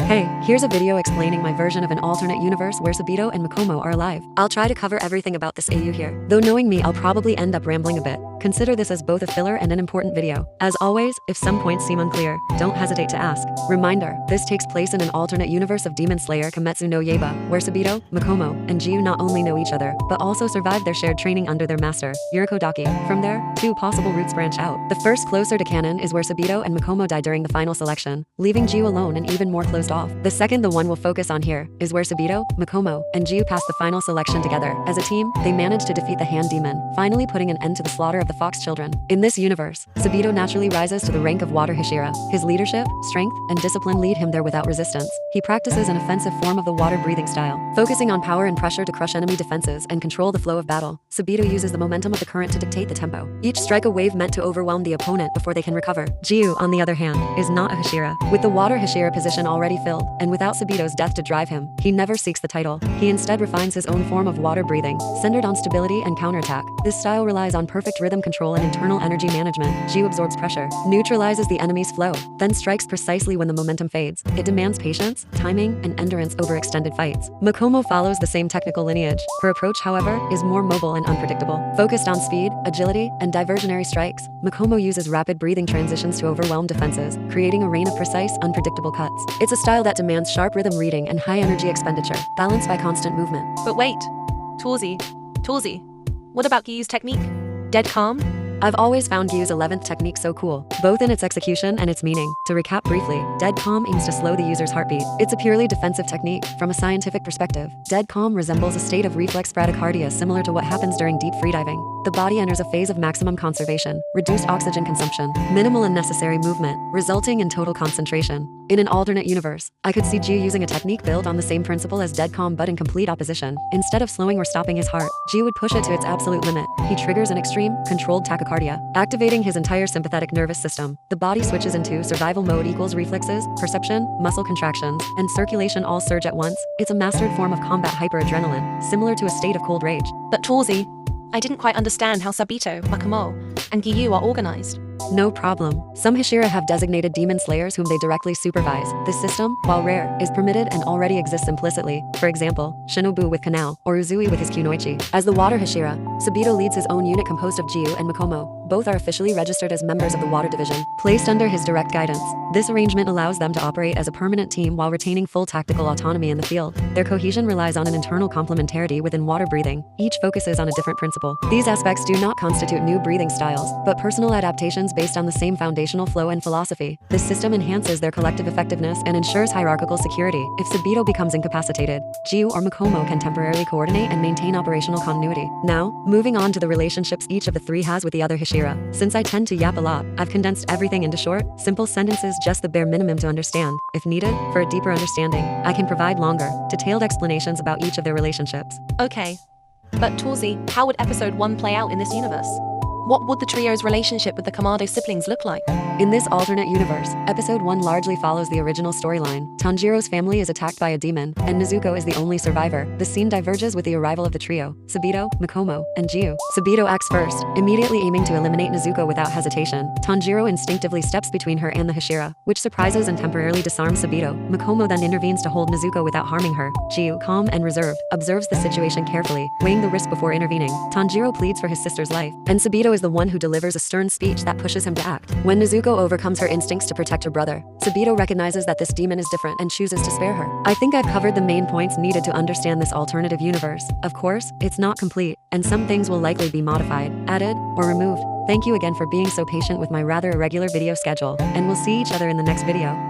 Hey, here's a video explaining my version of an alternate universe where Sabito and Makomo are alive. I'll try to cover everything about this AU here. Though knowing me, I'll probably end up rambling a bit. Consider this as both a filler and an important video. As always, if some points seem unclear, don't hesitate to ask. Reminder, this takes place in an alternate universe of Demon Slayer Kimetsu no Yaiba, where Sabito, Makomo, and Jiu not only know each other, but also survived their shared training under their master, Yurikodaki. From there, two possible routes branch out. The first, closer to canon, is where Sabito and Makomo die during the final selection, leaving Jiu alone and even more closed off. The second, the one we'll focus on here, is where Sabito, Makomo, and Jiu pass the final selection together. As a team, they manage to defeat the Hand Demon, finally putting an end to the slaughter of the Fox children. In this universe, Sabito naturally rises to the rank of Water Hashira. His leadership, strength, and discipline lead him there without resistance. He practices an offensive form of the water-breathing style, focusing on power and pressure to crush enemy defenses and control the flow of battle. Sabito uses the momentum of the current to dictate the tempo. Each strike a wave meant to overwhelm the opponent before they can recover. Jiu, on the other hand, is not a Hashira. With the Water Hashira position already filled, and without Sabito's death to drive him, he never seeks the title. He instead refines his own form of water breathing, centered on stability and counterattack. This style relies on perfect rhythm control and internal energy management. Jiu absorbs pressure, neutralizes the enemy's flow, then strikes precisely when the momentum fades. It demands patience, timing, and endurance over extended fights. Makomo follows the same technical lineage. Her approach, however, is more mobile and unpredictable. Focused on speed, agility, and diversionary strikes, Makomo uses rapid breathing transitions to overwhelm defenses, creating a rain of precise, unpredictable cuts. It's a style that demands sharp rhythm reading and high energy expenditure, balanced by constant movement. But wait, Tulsi, what about Giyu's technique? Dead calm? I've always found Gyu's 11th technique so cool, both in its execution and its meaning. To recap briefly, Dead Calm aims to slow the user's heartbeat. It's a purely defensive technique. From a scientific perspective, Dead Calm resembles a state of reflex bradycardia similar to what happens during deep freediving. The body enters a phase of maximum conservation, reduced oxygen consumption, minimal unnecessary movement, resulting in total concentration. In an alternate universe, I could see Jiu using a technique built on the same principle as Dead Calm but in complete opposition. Instead of slowing or stopping his heart, Jiu would push it to its absolute limit. He triggers an extreme, controlled tachycardia, activating his entire sympathetic nervous system. The body switches into survival mode equals reflexes, perception, muscle contractions, and circulation all surge at once. It's a mastered form of combat hyperadrenaline, similar to a state of cold rage. But Tulsi, I didn't quite understand how Sabito, Makomo, and Giyu are organized. No problem. Some Hashira have designated demon slayers whom they directly supervise. This system, while rare, is permitted and already exists implicitly. For example, Shinobu with Kanao, or Uzui with his Kunoichi. As the Water Hashira, Sabito leads his own unit composed of Jiu and Makomo. Both are officially registered as members of the Water Division, placed under his direct guidance. This arrangement allows them to operate as a permanent team while retaining full tactical autonomy in the field. Their cohesion relies on an internal complementarity within water breathing. Each focuses on a different principle. These aspects do not constitute new breathing styles, but personal adaptations based on the same foundational flow and philosophy. This system enhances their collective effectiveness and ensures hierarchical security. If Sabito becomes incapacitated, Jiu or Makomo can temporarily coordinate and maintain operational continuity. Now, moving on to the relationships each of the three has with the other Hashira. Since I tend to yap a lot, I've condensed everything into short, simple sentences, just the bare minimum to understand. If needed, for a deeper understanding, I can provide longer, detailed explanations about each of their relationships. Okay, but Tulsi, how would episode 1 play out in this universe? What would the trio's relationship with the Kamado siblings look like? In this alternate universe, episode 1 largely follows the original storyline. Tanjiro's family is attacked by a demon, and Nezuko is the only survivor. The scene diverges with the arrival of the trio, Sabito, Makomo, and Jiu. Sabito acts first, immediately aiming to eliminate Nezuko without hesitation. Tanjiro instinctively steps between her and the Hashira, which surprises and temporarily disarms Sabito. Makomo then intervenes to hold Nezuko without harming her. Jiu, calm and reserved, observes the situation carefully, weighing the risk before intervening. Tanjiro pleads for his sister's life, and Sabito is the one who delivers a stern speech that pushes him to act. When Nezuko overcomes her instincts to protect her brother, Sabito recognizes that this demon is different and chooses to spare her. I think I've covered the main points needed to understand this alternative universe. Of course, it's not complete, and some things will likely be modified, added, or removed. Thank you again for being so patient with my rather irregular video schedule, and we'll see each other in the next video.